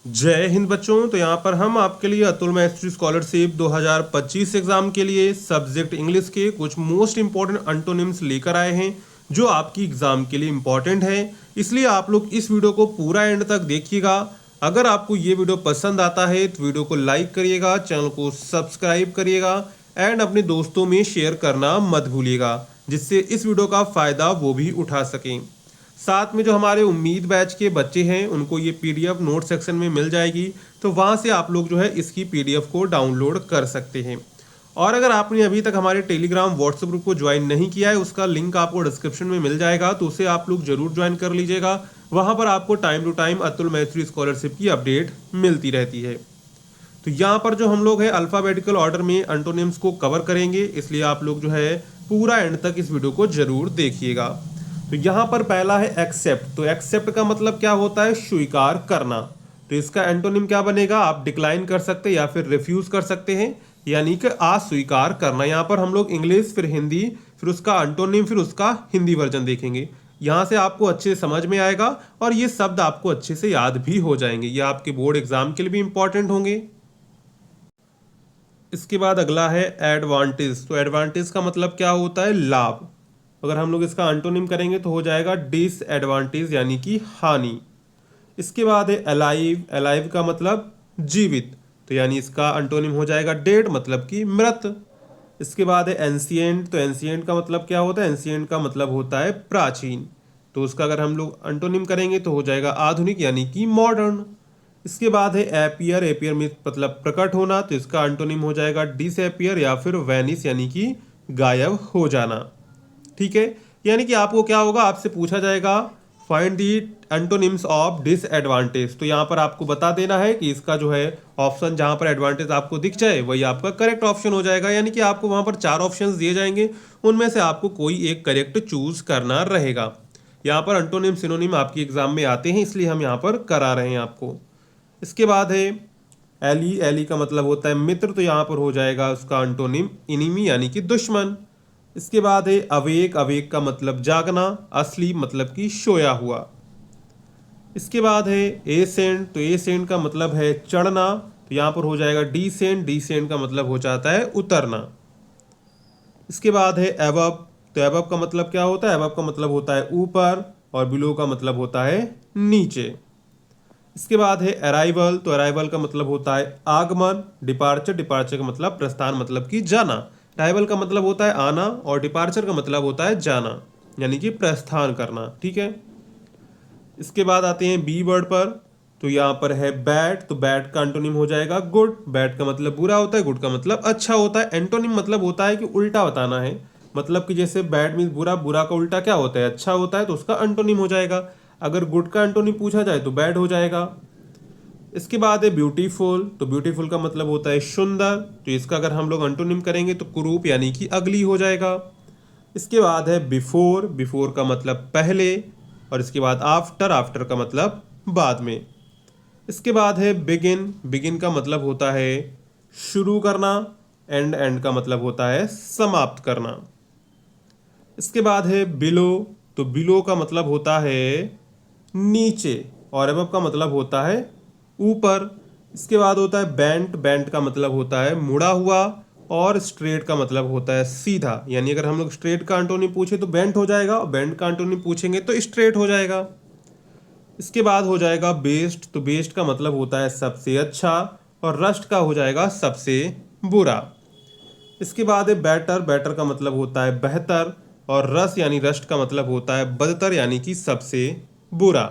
जय हिंद बच्चों। तो यहाँ पर हम आपके लिए अतुल मैस्ट्री स्कॉलरशिप 2025 एग्जाम के लिए सब्जेक्ट इंग्लिश के कुछ मोस्ट इंपॉर्टेंट अंटोनिम्स लेकर आए हैं जो आपकी एग्जाम के लिए इंपॉर्टेंट है। इसलिए आप लोग इस वीडियो को पूरा एंड तक देखिएगा। अगर आपको ये वीडियो पसंद आता है तो वीडियो को लाइक करिएगा, चैनल को सब्सक्राइब करिएगा एंड अपने दोस्तों में शेयर करना मत भूलिएगा, जिससे इस वीडियो का फायदा वो भी उठा सकें। साथ में जो हमारे उम्मीद बैच के बच्चे हैं उनको ये पीडीएफ नोट सेक्शन में मिल जाएगी, तो वहाँ से आप लोग जो है इसकी पीडीएफ को डाउनलोड कर सकते हैं। और अगर आपने अभी तक हमारे टेलीग्राम व्हाट्सएप ग्रुप को ज्वाइन नहीं किया है, उसका लिंक आपको डिस्क्रिप्शन में मिल जाएगा, तो उसे आप लोग जरूर ज्वाइन कर लीजिएगा। वहाँ पर आपको टाइम टू टाइम अतुल मैस्ट्री स्कॉलरशिप की अपडेट मिलती रहती है। तो यहाँ पर जो हम लोग है अल्फ़ाबेटिकल ऑर्डर में एंटोनिम्स को कवर करेंगे, इसलिए आप लोग जो है पूरा एंड तक इस वीडियो को जरूर देखिएगा। तो यहाँ पर पहला है एक्सेप्ट। तो एक्सेप्ट का मतलब क्या होता है? स्वीकार करना। तो इसका एंटोनिम क्या बनेगा? आप डिक्लाइन कर सकते हैं या फिर रिफ्यूज कर सकते हैं, यानी कि अस्वीकार करना। यहाँ पर हम लोग इंग्लिश फिर हिंदी फिर उसका एंटोनिम फिर उसका हिंदी वर्जन देखेंगे। यहाँ से आपको अच्छे से समझ में आएगा और ये शब्द आपको अच्छे से याद भी हो जाएंगे। ये आपके बोर्ड एग्जाम के लिए भी इंपॉर्टेंट होंगे। इसके बाद अगला है एडवांटेज। तो एडवांटेज का मतलब क्या होता है? लाभ। अगर हम लोग इसका एंटोनिम करेंगे तो हो जाएगा डिसएडवांटेज, यानी कि हानि। इसके बाद है अलाइव। अलाइव का मतलब जीवित, तो यानी इसका एंटोनिम हो जाएगा डेड, मतलब कि मृत। इसके बाद है एंशिएंट। तो एंशिएंट का मतलब क्या होता है? एंशिएंट का मतलब होता है प्राचीन, तो उसका अगर हम लोग एंटोनिम करेंगे तो हो जाएगा आधुनिक, यानी कि मॉडर्न। इसके बाद है एपियर। एपियर में मतलब प्रकट होना, तो इसका एंटोनिम हो जाएगा डिसएपियर या फिर वैनिश, यानी कि गायब हो जाना। ठीक है, यानी कि आपको क्या होगा, आपसे पूछा जाएगा find the antonyms of disadvantage. तो यहाँ पर आपको बता देना है कि इसका जो है ऑप्शन जहाँ पर एडवांटेज आपको दिख जाए वही आपका करेक्ट ऑप्शन हो जाएगा। यानी कि आपको वहाँ पर 4 ऑप्शंस दिए जाएंगे, उनमें से आपको कोई एक करेक्ट चूज करना रहेगा। यहाँ पर एंटोनिम सिनोनिम आपकी एग्जाम में आते हैं, इसलिए हम यहाँ पर करा रहे हैं आपको। इसके बाद है एली। एली का मतलब होता है मित्र, तो यहाँ पर हो जाएगा उसका एंटोनिम इनिमी, यानी कि दुश्मन। इसके बाद है अवेक। अवेक का मतलब जागना, असली मतलब कि सोया हुआ। इसके बाद है एसेंट। तो एसेंट का मतलब है चढ़ना, तो यहाँ पर हो जाएगा डिसेंट। डिसेंट का मतलब हो जाता है उतरना। इसके बाद है एबव। तो एबव का मतलब क्या होता है? एबव का मतलब होता है ऊपर, और बिलो का मतलब होता है नीचे। इसके बाद है अराइवल। तो अराइवल का मतलब होता है आगमन। डिपार्चर। डिपार्चर का मतलब प्रस्थान, मतलब कि जाना। अराइवल का मतलब होता है आना, और डिपार्चर का मतलब होता है जाना, यानी कि प्रस्थान करना। ठीक है, इसके बाद आते हैं बी वर्ड पर। तो यहाँ पर है बैड। तो बैड का एंटोनिम हो जाएगा गुड। बैड का मतलब बुरा होता है, गुड का मतलब अच्छा होता है। एंटोनिम मतलब होता है कि उल्टा बताना है, मतलब कि जैसे बैड मीन्स बुरा, बुरा का उल्टा क्या होता है? अच्छा होता है, तो उसका एंटोनिम हो जाएगा। अगर गुड का एंटोनिम पूछा जाए तो बैड हो जाएगा। इसके बाद है ब्यूटीफुल। तो ब्यूटीफुल का मतलब होता है सुंदर, तो इसका अगर हम लोग एंटोनिम करेंगे तो कुरूप, यानी कि अगली हो जाएगा। इसके बाद है बिफोर। बिफोर का मतलब पहले, और इसके बाद आफ्टर। आफ्टर का मतलब बाद में। इसके बाद है बिगिन। बिगिन का मतलब होता है शुरू करना, एंड। एंड का मतलब होता है समाप्त करना। इसके बाद है बिलो। तो बिलो का मतलब होता है नीचे, और अबव का मतलब होता है ऊपर। इसके बाद होता है बेंट। बेंट का मतलब होता है मुड़ा हुआ, और स्ट्रेट का मतलब होता है सीधा। यानी अगर हम लोग स्ट्रेट का एंटोनिम पूछे तो बेंट हो जाएगा, और बेंट का एंटोनिम पूछेंगे तो स्ट्रेट हो जाएगा। इसके बाद हो जाएगा बेस्ट। तो बेस्ट का मतलब होता है सबसे अच्छा, और रस्ट का हो जाएगा सबसे बुरा। इसके बाद है बेटर। बेटर का मतलब होता है बेहतर, और रस यानी रस्ट का मतलब होता है बदतर, यानी कि सबसे बुरा।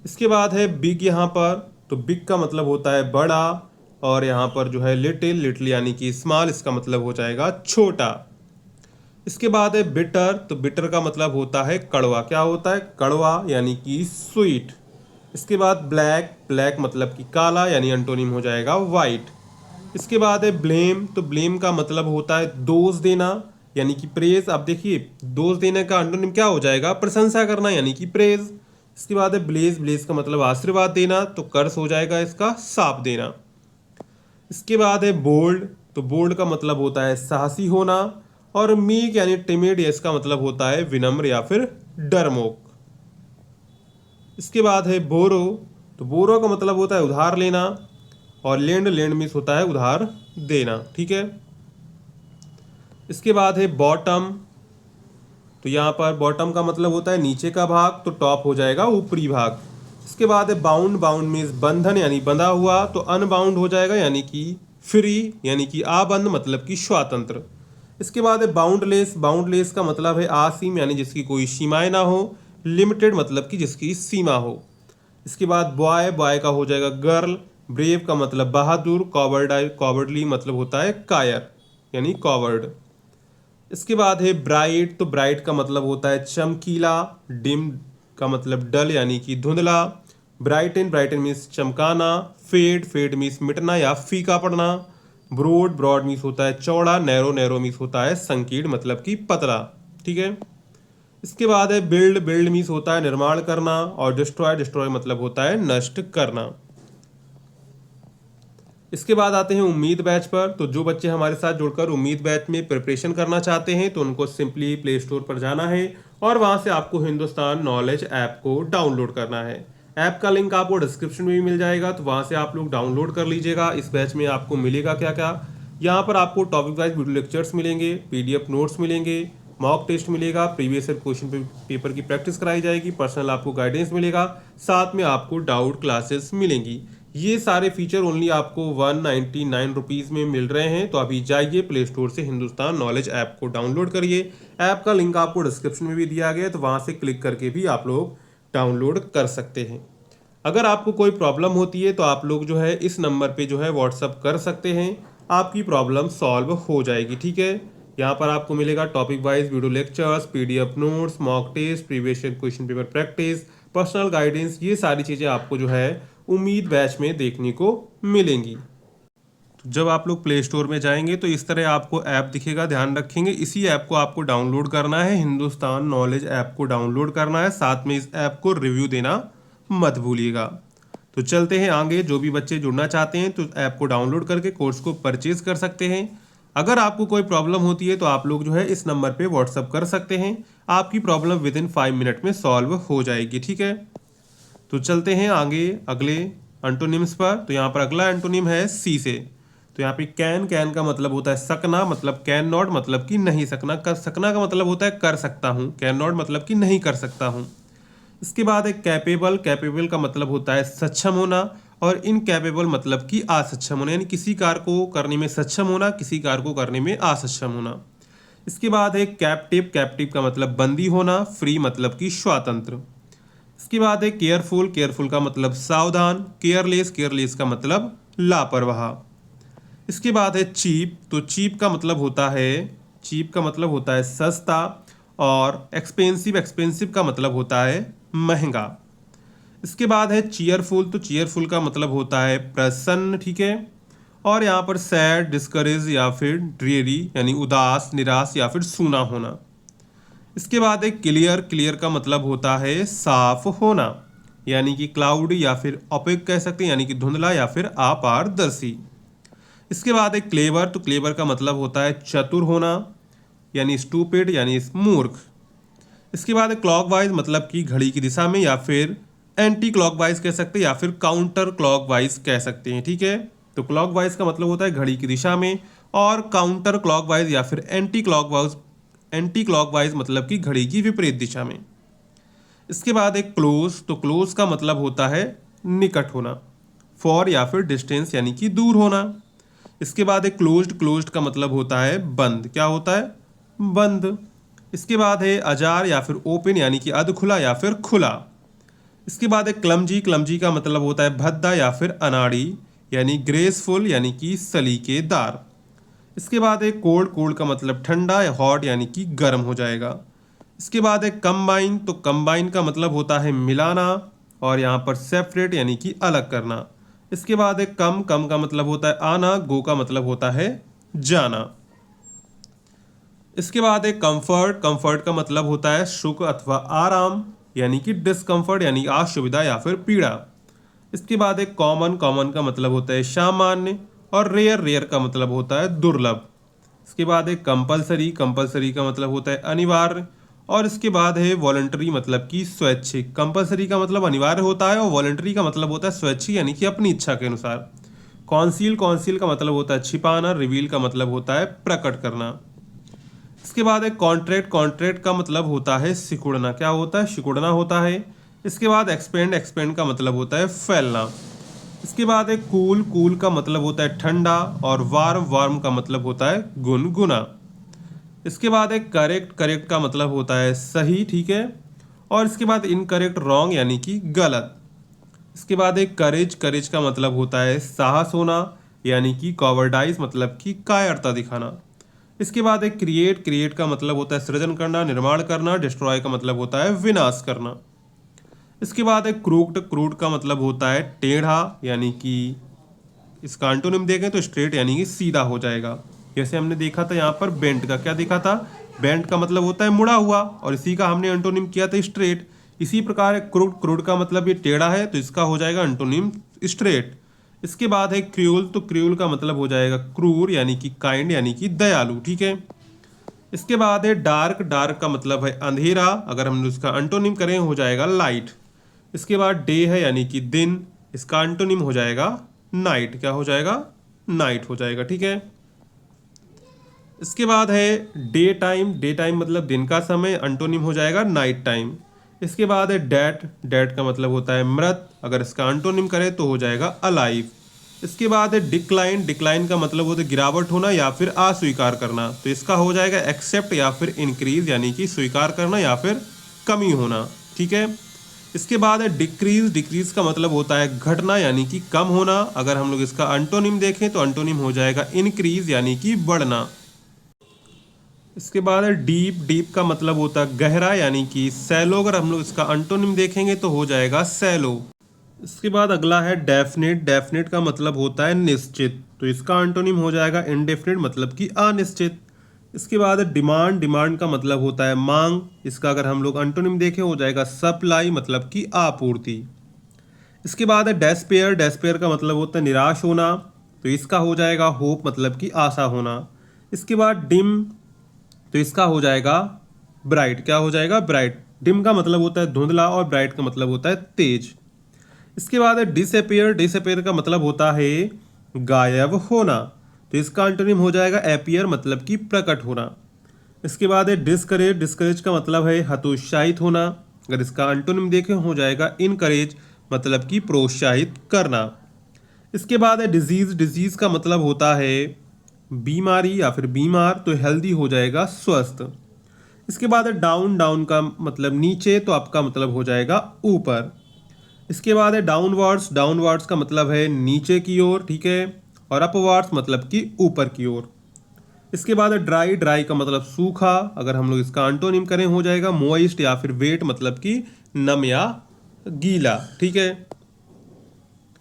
इसके बाद है बिग यहाँ पर। तो बिग का मतलब होता है बड़ा, और यहाँ पर जो है लिटिल। लिटिल यानी कि स्मॉल, इसका मतलब हो जाएगा छोटा। इसके बाद है बिटर। तो बिटर का मतलब होता है कड़वा। क्या होता है? कड़वा, यानी कि स्वीट। इसके बाद ब्लैक। ब्लैक मतलब कि काला, यानी एंटोनिम हो जाएगा वाइट। इसके बाद है ब्लेम। तो ब्लेम का मतलब होता है दोष देना, यानी कि प्रेज। आप देखिए दोष देने का एंटोनिम क्या हो जाएगा? प्रशंसा करना, यानी कि प्रेज। इसके बाद है ब्लेज। ब्लेज का मतलब आशीर्वाद देना, तो कर्स हो जाएगा इसका साप देना। इसके बाद है बोल्ड। तो बोल्ड का मतलब होता है साहसी होना, और मीक यानी टिमिड, इसका मतलब होता है विनम्र या फिर डरमोक। इसके बाद है बोरो। तो तो बोरो का मतलब होता है उधार लेना, और लेंड, लेंड मीन्स होता है उधार देना। ठीक है, इसके बाद है बॉटम। तो यहाँ पर बॉटम का मतलब होता है नीचे का भाग, तो टॉप हो जाएगा ऊपरी भाग। इसके बाद है बाउंड। बाउंड मीन्स बंधन यानी बंधा हुआ, तो अनबाउंड हो जाएगा यानी कि फ्री, यानी कि आबंद मतलब कि स्वतंत्र। इसके बाद है बाउंडलेस। बाउंडलेस का मतलब है असीम यानी जिसकी कोई सीमाएं ना हो। लिमिटेड मतलब कि जिसकी सीमा हो। इसके बाद बॉय। बॉय का हो जाएगा गर्ल। ब्रेव का मतलब बहादुर। कॉवर्ड, कॉवर्डली मतलब होता है कायर यानी कॉवर्ड। इसके बाद है ब्राइट। तो ब्राइट का मतलब होता है चमकीला। डिम का मतलब डल यानी कि धुंधला। ब्राइटन, ब्राइटन मीन्स चमकाना। फेड, फेड मीन्स मिटना या फीका पड़ना। ब्रॉड, ब्रॉड मीन्स होता है चौड़ा। नैरो, नैरो मीन्स होता है संकीर्ण मतलब कि पतला। ठीक है, इसके बाद है बिल्ड। बिल्ड मीन्स होता है निर्माण करना। और डिस्ट्रॉय, डिस्ट्रॉय मतलब होता है नष्ट करना। इसके बाद आते हैं उम्मीद बैच पर। तो जो बच्चे हमारे साथ जुड़कर उम्मीद बैच में प्रिपरेशन करना चाहते हैं तो उनको सिंपली प्ले स्टोर पर जाना है और वहां से आपको हिंदुस्तान नॉलेज ऐप को डाउनलोड करना है। ऐप का लिंक आपको डिस्क्रिप्शन में भी मिल जाएगा, तो वहां से आप लोग डाउनलोड कर लीजिएगा। इस बैच में आपको मिलेगा क्या क्या, यहाँ पर आपको टॉपिक वाइज वीडियो लेक्चर्स मिलेंगे, पीडीएफ नोट्स मिलेंगे, मॉक टेस्ट मिलेगा, प्रीवियस ईयर क्वेश्चन पेपर की प्रैक्टिस कराई जाएगी, पर्सनल आपको गाइडेंस मिलेगा, साथ में आपको डाउट क्लासेस मिलेंगी। ये सारे फीचर ओनली आपको 199 रुपीज़ में मिल रहे हैं। तो अभी जाइए प्ले स्टोर से हिंदुस्तान नॉलेज ऐप को डाउनलोड करिए। ऐप का लिंक आपको डिस्क्रिप्शन में भी दिया गया है, तो वहाँ से क्लिक करके भी आप लोग डाउनलोड कर सकते हैं। अगर आपको कोई प्रॉब्लम होती है तो आप लोग जो है इस नंबर पे जो है व्हाट्सअप कर सकते हैं, आपकी प्रॉब्लम सॉल्व हो जाएगी। ठीक है, यहाँ पर आपको मिलेगा topic wise video lectures, PDF notes, mock test, previous year question paper practice, personal guidance. ये सारी चीज़ें आपको जो है उम्मीद बैच में देखने को मिलेंगी। तो जब आप लोग प्ले स्टोर में जाएंगे तो इस तरह आपको ऐप दिखेगा, ध्यान रखेंगे इसी ऐप को आपको डाउनलोड करना है, हिंदुस्तान नॉलेज ऐप को डाउनलोड करना है, साथ में इस ऐप को रिव्यू देना मत भूलिएगा। तो चलते हैं आगे। जो भी बच्चे जुड़ना चाहते हैं तो ऐप को डाउनलोड करके कोर्स को परचेज कर सकते हैं। अगर आपको कोई प्रॉब्लम होती है तो आप लोग जो है इस नंबर पे व्हाट्सअप कर सकते हैं, आपकी प्रॉब्लम विद इन 5 मिनट में सॉल्व हो जाएगी। ठीक है, तो चलते हैं आगे अगले एंटोनिम्स पर। तो यहाँ पर अगला एंटोनिम है सी से। तो यहाँ पे कैन, कैन का मतलब होता है सकना, मतलब कैन नॉट मतलब कि नहीं सकना। कर सकना का मतलब होता है कर सकता हूँ, कैन नॉट मतलब कि नहीं कर सकता हूँ। इसके बाद है कैपेबल। कैपेबल का मतलब होता है सक्षम होना, और इनकैपेबल मतलब कि असक्षम होना, यानी किसी कार्य को करने में सक्षम होना, किसी कार्य को करने में असक्षम होना। इसके बाद है कैप्टिव। कैप्टिव का मतलब बंदी होना, फ्री मतलब कि स्वतंत्र। इसके बाद है केयरफुल। केयरफुल का मतलब सावधान। केयरलेस, केयरलेस का मतलब लापरवाह। इसके बाद है चीप। तो चीप का मतलब होता है, चीप का मतलब होता है सस्ता, और एक्सपेंसिव, एक्सपेंसिव का मतलब होता है महंगा। इसके बाद है चीयरफुल। तो चीयरफुल का मतलब होता है प्रसन्न। ठीक है, और यहाँ पर सैड, डिस्करेज या फिर ड्रेरी यानी उदास, निराश या फिर सूना होना। इसके बाद एक क्लियर। क्लियर का मतलब होता है साफ होना, यानी कि क्लाउड या फिर ओपेक कह सकते हैं, यानी कि धुंधला या फिर अपारदर्शी। इसके बाद एक क्लेवर। तो क्लेवर का मतलब होता है चतुर होना, यानी स्टूपिड यानी मूर्ख। इसके बाद क्लॉकवाइज मतलब कि घड़ी की दिशा में, या फिर एंटी क्लॉकवाइज कह सकते हैं, या फिर काउंटर क्लॉकवाइज कह सकते हैं। ठीक है, तो क्लॉकवाइज का मतलब होता है घड़ी की दिशा में, और काउंटर क्लॉकवाइज या फिर एंटी क्लॉकवाइज, एंटी क्लॉकवाइज मतलब कि घड़ी की विपरीत दिशा में। इसके बाद एक क्लोज। तो क्लोज का मतलब होता है निकट होना, फॉर या फिर डिस्टेंस यानी कि दूर होना। इसके बाद एक क्लोज्ड। क्लोज्ड का मतलब होता है बंद। क्या होता है? बंद। इसके बाद है अजार या फिर ओपन यानी कि अध खुला या फिर खुला। इसके बाद है क्लमजी। क्लमजी का मतलब होता है भद्दा या फिर अनाड़ी, यानी ग्रेसफुल यानी कि सलीकेदार। इसके बाद एक कोल्ड। कोल्ड का मतलब ठंडा या हॉट यानी कि गर्म हो जाएगा। इसके बाद एक कंबाइन। तो कंबाइन का मतलब होता है मिलाना, और यहाँ पर सेपरेट यानी कि अलग करना। इसके बाद एक कम। कम का मतलब होता है आना। गो का मतलब होता है जाना। इसके बाद एक कंफर्ट। कंफर्ट का मतलब होता है सुख अथवा आराम, यानी कि डिस्कंफर्ट यानी असुविधा या फिर पीड़ा। इसके बाद एक कॉमन। कॉमन का मतलब होता है सामान्य, और रेयर। रेयर का मतलब होता है दुर्लभ। इसके बाद एक कंपलसरी। कंपलसरी का मतलब होता है अनिवार्य, और इसके बाद है वॉलंटरी मतलब कि स्वैच्छिक। कंपलसरी का मतलब अनिवार्य होता है और वॉलंटरी का मतलब होता है स्वैच्छिक यानी कि अपनी इच्छा के अनुसार। कॉन्सील कॉन्सील का मतलब होता है छिपाना, रिवील का मतलब होता है प्रकट करना। इसके बाद है कॉन्ट्रैक्ट, कॉन्ट्रैक्ट का मतलब होता है सिकुड़ना, क्या होता है, सिकुड़ना होता है। इसके बाद एक्सपेंड, एक्सपेंड का मतलब होता है फैलना। इसके बाद है कूल, कूल का मतलब होता है ठंडा और वार्म, वार्म का मतलब होता है गुनगुना। इसके बाद है करेक्ट, करेक्ट का मतलब होता है सही, ठीक है। और इसके बाद इनकरेक्ट, रॉन्ग यानी कि गलत। इसके बाद एक करेज, करेज का मतलब होता है साहस होना यानी कि कॉवर्डाइज मतलब कि कायरता दिखाना। इसके बाद एक क्रिएट, क्रिएट का मतलब होता है सृजन करना, निर्माण करना। डिस्ट्रॉय का मतलब होता है विनाश करना। इसके बाद एक क्रूक्ड, क्रूड का मतलब होता है टेढ़ा यानी कि इसका एंटोनिम देखें तो स्ट्रेट यानी कि सीधा हो जाएगा। जैसे हमने देखा था यहाँ पर बेंट का, क्या देखा था, बेंट का मतलब होता है मुड़ा हुआ और इसी का हमने एंटोनिम किया था स्ट्रेट। इसी प्रकार क्रूड, क्रूड का मतलब ये टेढ़ा है तो इसका हो जाएगा एंटोनिम स्ट्रेट। इसके बाद है क्रूल, तो क्रूल का मतलब हो जाएगा क्रूर यानी कि काइंड यानी कि दयालु, ठीक है। इसके बाद है डार्क, डार्क का मतलब है अंधेरा, अगर हम उसका एंटोनिम करें हो जाएगा लाइट। इसके बाद डे है यानी कि दिन, इसका एंटोनिम हो जाएगा नाइट, क्या हो जाएगा, नाइट हो जाएगा, ठीक है। इसके बाद है डे टाइम, डे टाइम मतलब दिन का समय, एंटोनिम हो जाएगा नाइट टाइम। इसके बाद है डेट, डेट का मतलब होता है मृत, अगर इसका एंटोनिम करें तो हो जाएगा अलाइव। इसके बाद है डिक्लाइन, डिक्लाइन का मतलब होता है गिरावट होना या फिर अस्वीकार करना, तो इसका हो जाएगा एक्सेप्ट या फिर इंक्रीज यानी कि स्वीकार करना या फिर कमी होना, ठीक है। इसके बाद है डिक्रीज, डिक्रीज का मतलब होता है घटना यानी कि कम होना, अगर हम लोग इसका एंटोनिम देखें तो एंटोनिम हो जाएगा इंक्रीज यानी कि बढ़ना। इसके बाद है डीप, डीप का मतलब होता है गहरा यानी कि सैलो, अगर हम लोग इसका एंटोनिम देखेंगे तो हो जाएगा सैलो। इसके बाद अगला है डेफिनेट, डेफिनेट का मतलब होता है निश्चित, तो इसका एंटोनिम हो जाएगा इनडेफिनेट मतलब कि अनिश्चित। इसके बाद है डिमांड, डिमांड का मतलब होता है मांग, इसका अगर हम लोग एंटोनिम देखें हो जाएगा सप्लाई मतलब कि आपूर्ति। इसके बाद है डेस्पेयर, डेस्पेयर का मतलब होता है निराश होना, तो इसका हो जाएगा होप मतलब कि आशा होना। इसके बाद डिम, तो इसका हो जाएगा ब्राइट, क्या हो जाएगा, ब्राइट। डिम का मतलब होता है धुंधला और ब्राइट का मतलब होता है तेज। इसके बाद है डिसअपियर, डिसअपियर का मतलब होता है गायब होना, तो इसका एंटोनिम हो जाएगा एपियर मतलब कि प्रकट होना। इसके बाद है डिस्करेज, डिस्करेज का मतलब है हतोत्साहित होना, अगर इसका एंटोनिम देखें हो जाएगा इनकरेज मतलब कि प्रोत्साहित करना। इसके बाद है डिजीज, डिजीज का मतलब होता है बीमारी या फिर बीमार, तो हेल्दी हो जाएगा स्वस्थ। इसके बाद है डाउन, डाउन का मतलब नीचे, तो आपका मतलब हो जाएगा ऊपर। इसके बाद है डाउनवर्ड्स, डाउनवर्ड्स का मतलब है नीचे की ओर, ठीक है। और अपवर्ड्स मतलब कि ऊपर की ओर। इसके बाद है ड्राई, ड्राई का मतलब सूखा, अगर हम लोग इसका एंटोनिम करें हो जाएगा मोइस्ट या फिर वेट मतलब कि नम या गीला, ठीक है।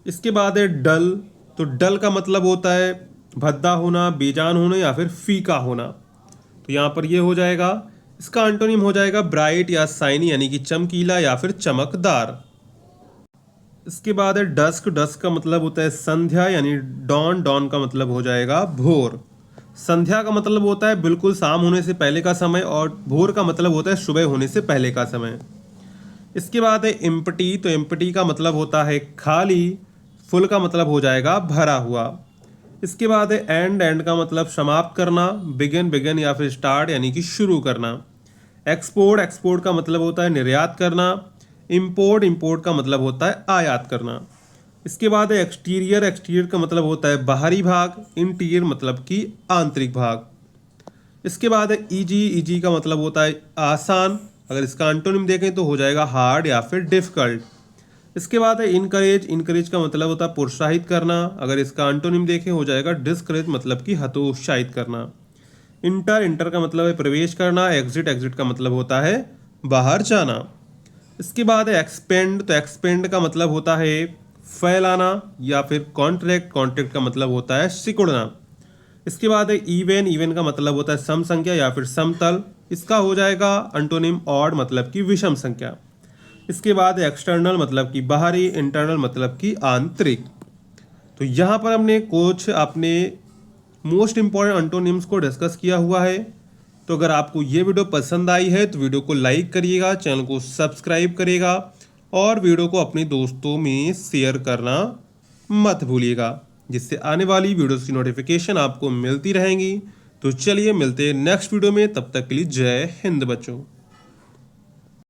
इसके बाद है डल, तो डल का मतलब होता है भद्दा होना, बेजान होना या फिर फीका होना, तो यहाँ पर ये हो जाएगा। इसका एंटोनिम हो जाएगा ब्राइट या साइनी यानी कि चमकीला या फिर चमकदार। इसके बाद है डस्क, डस्क का मतलब होता है संध्या यानी डॉन, डॉन का मतलब हो जाएगा भोर। संध्या का मतलब होता है बिल्कुल शाम होने से पहले का समय और भोर का मतलब होता है सुबह होने से पहले का समय। इसके बाद है एम्प्टी, तो एम्प्टी का मतलब होता है खाली, फुल का मतलब हो जाएगा भरा हुआ। इसके बाद है एंड, एंड का मतलब समाप्त करना, बिगिन, बिगिन या फिर स्टार्ट यानी कि शुरू करना। एक्सपोर्ट, एक्सपोर्ट का मतलब होता है निर्यात करना। इंपोर्ट, इंपोर्ट का मतलब होता है आयात करना। इसके बाद है एक्सटीरियर, एक्सटीरियर का मतलब होता है बाहरी भाग। इंटीरियर मतलब कि आंतरिक भाग। इसके बाद है इजी, इजी का मतलब होता है आसान, अगर इसका एंटोनिम देखें तो हो जाएगा हार्ड या फिर डिफिकल्ट। इसके बाद है इनकरेज, इनकरेज का मतलब होता है प्रोत्साहित करना, अगर इसका एंटोनिम देखें हो जाएगा डिस्करेज मतलब कि हतोत्साहित करना। इंटर, इंटर का मतलब है प्रवेश करना। एग्जिट, एग्जिट का मतलब होता है बाहर जाना। इसके बाद है एक्सपेंड, तो एक्सपेंड का मतलब होता है फैलाना या फिर कॉन्ट्रैक्ट, कॉन्ट्रैक्ट का मतलब होता है सिकुड़ना। इसके बाद है इवन, इवन का मतलब होता है सम संख्या या फिर समतल, इसका हो जाएगा अंटोनिम ऑड मतलब कि विषम संख्या। इसके बाद है एक्सटर्नल मतलब कि बाहरी, इंटरनल मतलब कि आंतरिक। तो यहाँ पर हमने कुछ अपने मोस्ट इंपॉर्टेंट अंटोनिम्स को डिस्कस किया हुआ है। तो अगर आपको ये वीडियो पसंद आई है तो वीडियो को लाइक करिएगा, चैनल को सब्सक्राइब करिएगा और वीडियो को अपने दोस्तों में शेयर करना मत भूलिएगा, जिससे आने वाली वीडियोस की नोटिफिकेशन आपको मिलती रहेंगी। तो चलिए मिलते हैं नेक्स्ट वीडियो में, तब तक के लिए जय हिंद बच्चों।